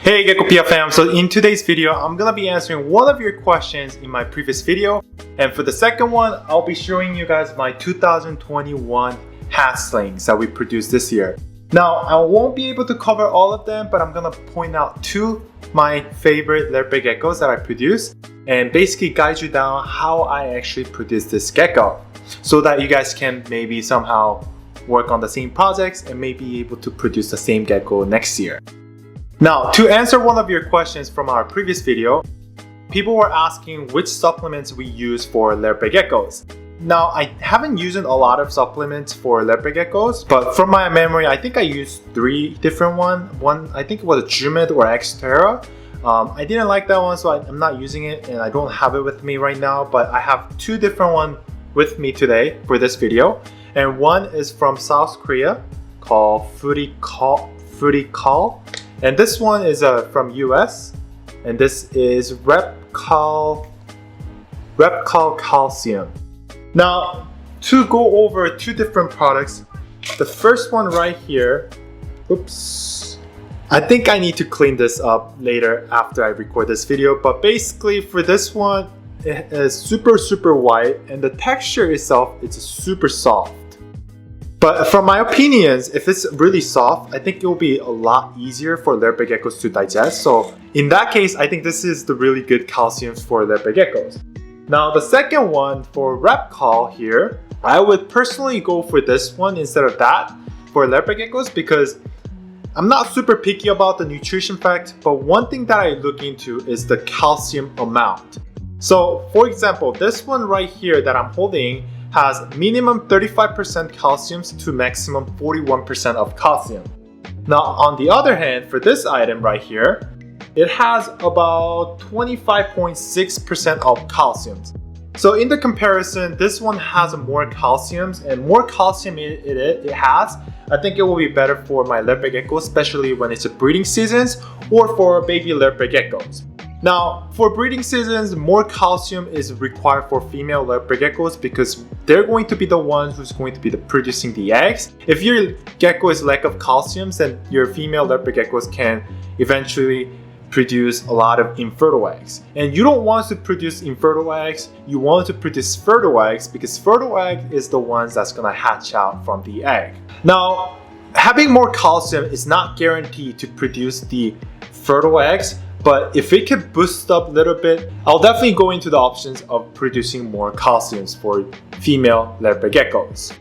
Hey Geckopia fam, so in today's video, I'm gonna be answering one of your questions in my previous video. And for the second one, I'll be showing you guys my 2021 hatchlings that we produced this year. Now, I won't be able to cover all of them, but I'm gonna point out two my favorite leopard geckos that I produced and basically guide you down how I actually produced this gecko so that you guys can maybe somehow work on the same projects and maybe be able to produce the same gecko next year. Now, to answer one of your questions from our previous video, people were asking which supplements we use for leopard geckos. Now, I haven't used a lot of supplements for leopard geckos, but from my memory, I think I used three different ones. One, I think it was a Jumid or Xterra. I didn't like that one, so I'm not using it and I don't have it with me right now, but I have two different ones with me today for this video. And one is from South Korea called Reptiles. And this one is from US, and this is Reptiles Calcium. Now, to go over two different products, the first one right here, oops, I think I need to clean this up later after I record this video, but basically for this one, it is super white, and the texture itself is super soft. But from my opinions, if it's really soft, I think it will be a lot easier for leopard geckos to digest. So in that case, I think this is the really good calcium for leopard geckos. Now the second one for Reptiles here, I would personally go for this one instead of that for leopard geckos because I'm not super picky about the nutrition fact, but one thing that I look into is the calcium amount. So for example, this one right here that I'm holding has minimum 35% calcium to maximum 41% of calcium. Now on the other hand, for this item right here, it has about 25.6% of calcium. So in the comparison, this one has more calcium, and more calcium it has, I think it will be better for my leopard gecko, especially when it's a breeding seasons or for baby leopard geckos. Now, for breeding seasons, more calcium is required for female leopard geckos because they're going to be the ones who's going to be producing the eggs. If your gecko is lack of calcium, then your female leopard geckos can eventually produce a lot of infertile eggs. And you don't want to produce infertile eggs, you want to produce fertile eggs because fertile egg is the ones that's gonna hatch out from the egg. Now, having more calcium is not guaranteed to produce the fertile eggs, but if it can boost up a little bit, I'll definitely go into the options of producing more calcium for female leopard geckos.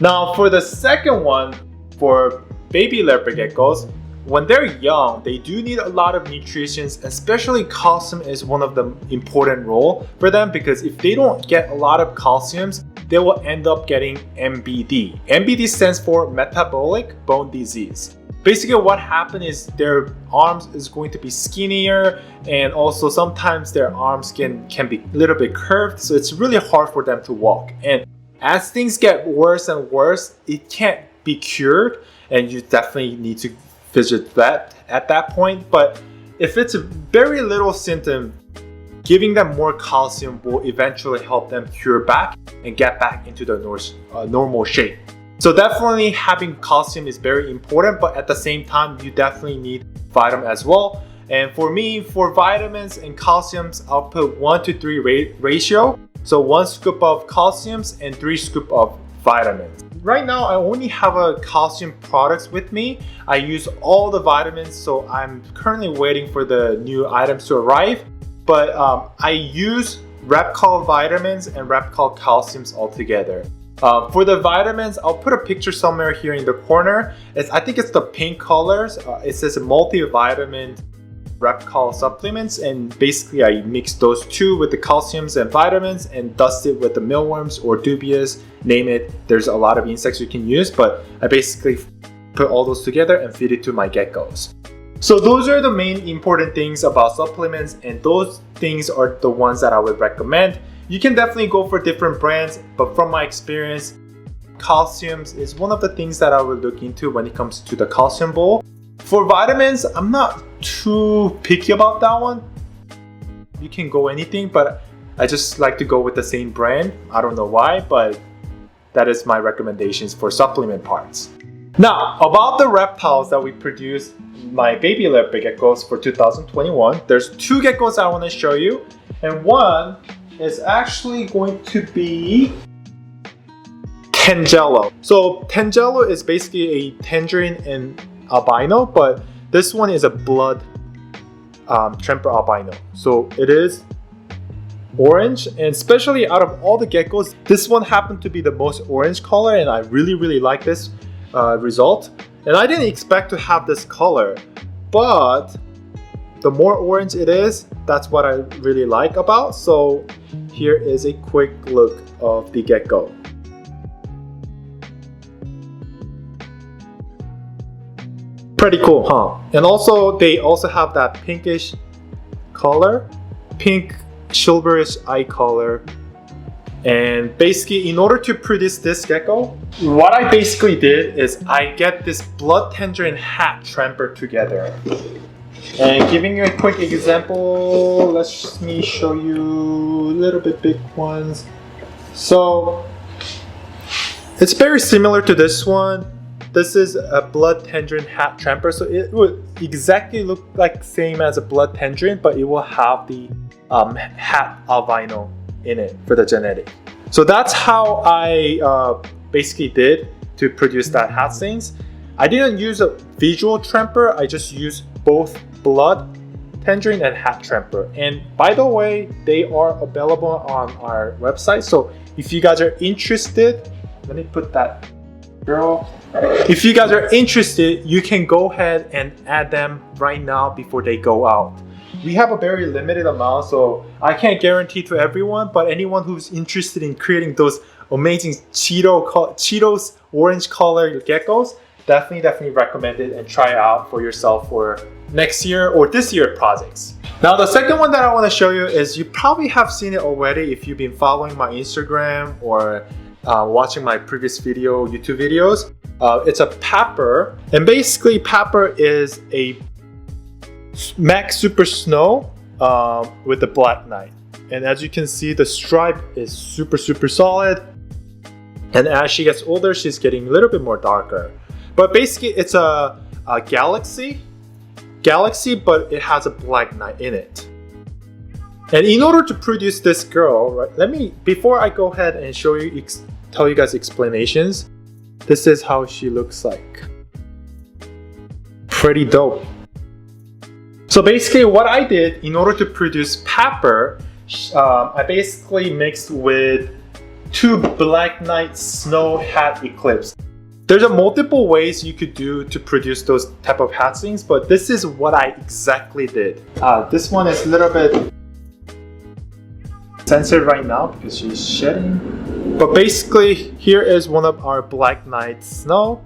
Now for the second one, for baby leopard geckos, when they're young, they do need a lot of nutrition, especially calcium is one of the important role for them because if they don't get a lot of calcium, they will end up getting MBD. MBD stands for metabolic bone disease. Basically what happens is their arms is going to be skinnier and also sometimes their arms can be a little bit curved, so it's really hard for them to walk. And as things get worse and worse, it can't be cured and you definitely need to visit vet at that point. But if it's a very little symptom, giving them more calcium will eventually help them cure back and get back into the normal shape. So definitely having calcium is very important, but at the same time, you definitely need vitamin as well. And for me, for vitamins and calciums, I'll put 1:3 ratio. So 1 scoop of calciums and 3 scoop of vitamins. Right now, I only have a calcium products with me. I use all the vitamins, so I'm currently waiting for the new items to arrive. But I use Reptiles vitamins and Reptiles calciums all together. For the vitamins, I'll put a picture somewhere here in the corner. I think it's the pink colors. It says multivitamin Reptiles supplements, and basically I mix those two with the calciums and vitamins and dust it with the mealworms or dubious, name it. There's a lot of insects you can use, but I basically put all those together and feed it to my geckos. So those are the main important things about supplements, and those things are the ones that I would recommend. You can definitely go for different brands, but from my experience, calcium is one of the things that I would look into when it comes to the calcium bowl. For vitamins, I'm not too picky about that one. You can go anything, but I just like to go with the same brand. I don't know why, but that is my recommendations for supplement parts. Now, about the reptiles that we produced, my baby leopard geckos for 2021, there's 2 geckos I want to show you, and one is actually going to be Tangelo. So Tangelo is basically a tangerine and albino, but this one is a blood tramper albino. So it is orange, and especially out of all the geckos, this one happened to be the most orange color, and I really like this result. And I didn't expect to have this color, but the more orange it is, that's what I really like about. So here is a quick look of the gecko. Pretty cool, huh? And also they also have that pinkish color, pink silverish eye color. And basically, in order to produce this gecko, what I basically did is I get this blood tangerine hat tramper together. And giving you a quick example, let me show you a little bit big ones. So it's very similar to this one. This is a blood tangerine hat tramper, so it would exactly look like same as a blood tangerine, but it will have the hat albino in it for the genetic. So that's how I basically did to produce that hat stains. I didn't use a visual tramper, I just used both blood tangerine and hat tramper. And by the way, they are available on our website, so if you guys are interested, let me put that girl. If you guys are interested, you can go ahead and add them right now before they go out. We have a very limited amount, so I can't guarantee to everyone, but anyone who's interested in creating those amazing Cheetos orange color geckos, definitely recommend it and try it out for yourself for next year or this year projects. Now the second one that I want to show you is, you probably have seen it already if you've been following my Instagram or watching my previous YouTube videos. It's a Papper, and basically Papper is a Max Super Snow with the Black Knight. And as you can see, the stripe is super solid, and as she gets older, she's getting a little bit more darker. But basically it's a galaxy, but it has a Black Knight in it. And in order to produce this girl, right, before I go ahead and show you, tell you guys explanations, this is how she looks like. Pretty dope. So basically what I did in order to produce Papper, I basically mixed with 2 Black Knight Snow Hat Eclipse. There's a multiple ways you could do to produce those type of hat scenes, but this is what I exactly did. This one is a little bit censored right now because she's shedding. But basically, here is one of our Black Knight Snow.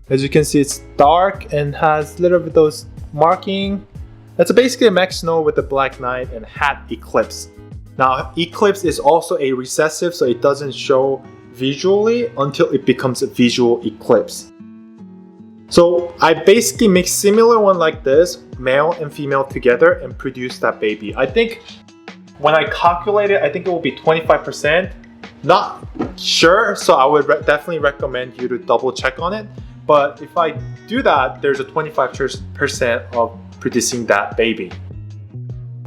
As you can see, it's dark and has a little bit of those marking. That's basically a Max Snow with the Black Knight and Hat Eclipse. Now, Eclipse is also a recessive, so it doesn't show visually until it becomes a visual eclipse. So I basically make similar one like this, male and female together, and produce that baby. I think when I calculate it, I think it will be 25%. Not sure, so I would definitely recommend you to double check on it. But if I do that, there's a 25% of producing that baby.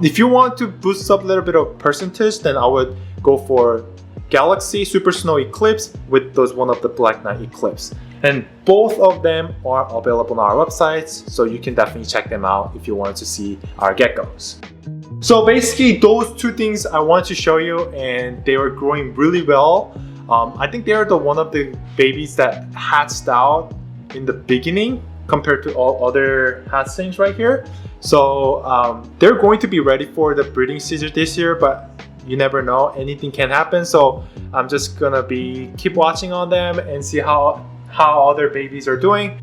If you want to boost up a little bit of percentage, then I would go for Galaxy Super Snow Eclipse with one of the Black Knight Eclipse. And both of them are available on our websites, so you can definitely check them out if you want to see our geckos. So basically those 2 things I want to show you, and they were growing really well. I think they are one of the babies that hatched out in the beginning compared to all other hatchlings right here. So they're going to be ready for the breeding season this year, but you never know, anything can happen. So I'm just gonna keep watching on them and see how other babies are doing.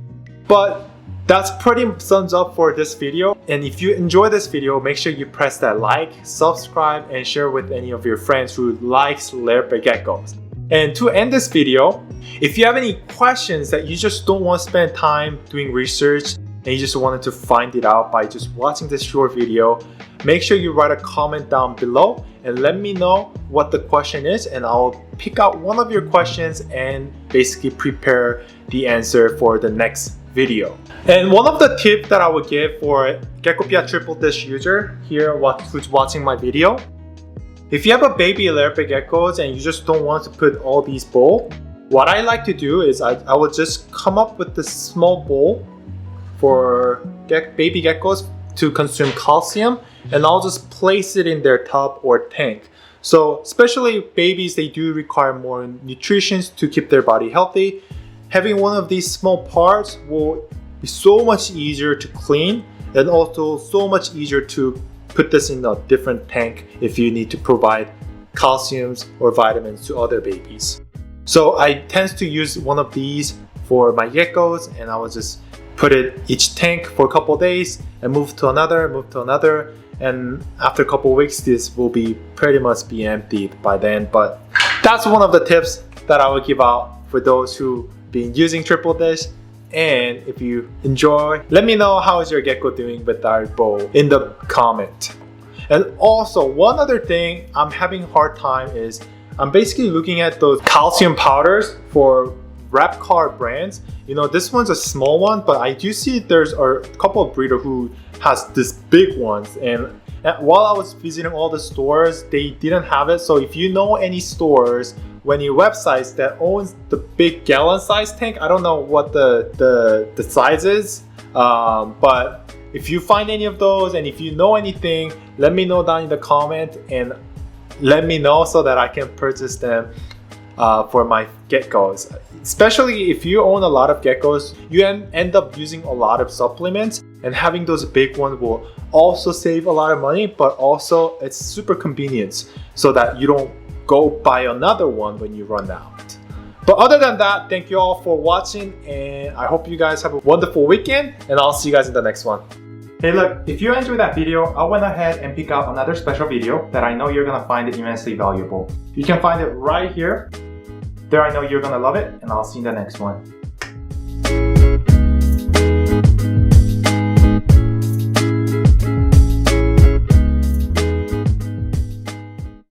But that's pretty sums up for this video. And if you enjoy this video, make sure you press that like, subscribe, and share with any of your friends who likes leopard geckos. And to end this video, if you have any questions that you just don't want to spend time doing research and you just wanted to find it out by just watching this short video, make sure you write a comment down below and let me know what the question is, and I'll pick out one of your questions and basically prepare the answer for the next video. And one of the tips that I would give for Geckopia triple dish user here who's watching my video, if you have a baby leopard geckos and you just don't want to put all these bowls, what I like to do is I would just come up with this small bowl for baby geckos to consume calcium, and I'll just place it in their tub or tank. So especially babies, they do require more nutrition to keep their body healthy. Having one of these small parts will be so much easier to clean, and also so much easier to put this in a different tank if you need to provide calciums or vitamins to other babies. So I tend to use one of these for my geckos, and I will just put it each tank for a couple days and move to another, and after a couple weeks this will be pretty much be emptied by then. But that's one of the tips that I would give out for those who been using triple dish. And if you enjoy, let me know how is your gecko doing with our bowl in the comment. And also one other thing I'm having a hard time is I'm basically looking at those calcium powders for Reptiles brands. You know, this one's a small one, but I do see there's a couple of breeders who has this big ones, and while I was visiting all the stores, they didn't have it. So if you know any stores, any websites that owns the big gallon size tank, I don't know what the size is, but if you find any of those and if you know anything, let me know down in the comment and let me know so that I can purchase them for my geckos. Especially if you own a lot of geckos, you end up using a lot of supplements, and having those big ones will also save a lot of money, but also it's super convenient so that you don't go buy another one when you run out. But other than that, thank you all for watching, and I hope you guys have a wonderful weekend, and I'll see you guys in the next one. Hey look, if you enjoyed that video, I went ahead and picked out another special video that I know you're gonna find it immensely valuable. You can find it right here. There, I know you're gonna love it, and I'll see you in the next one.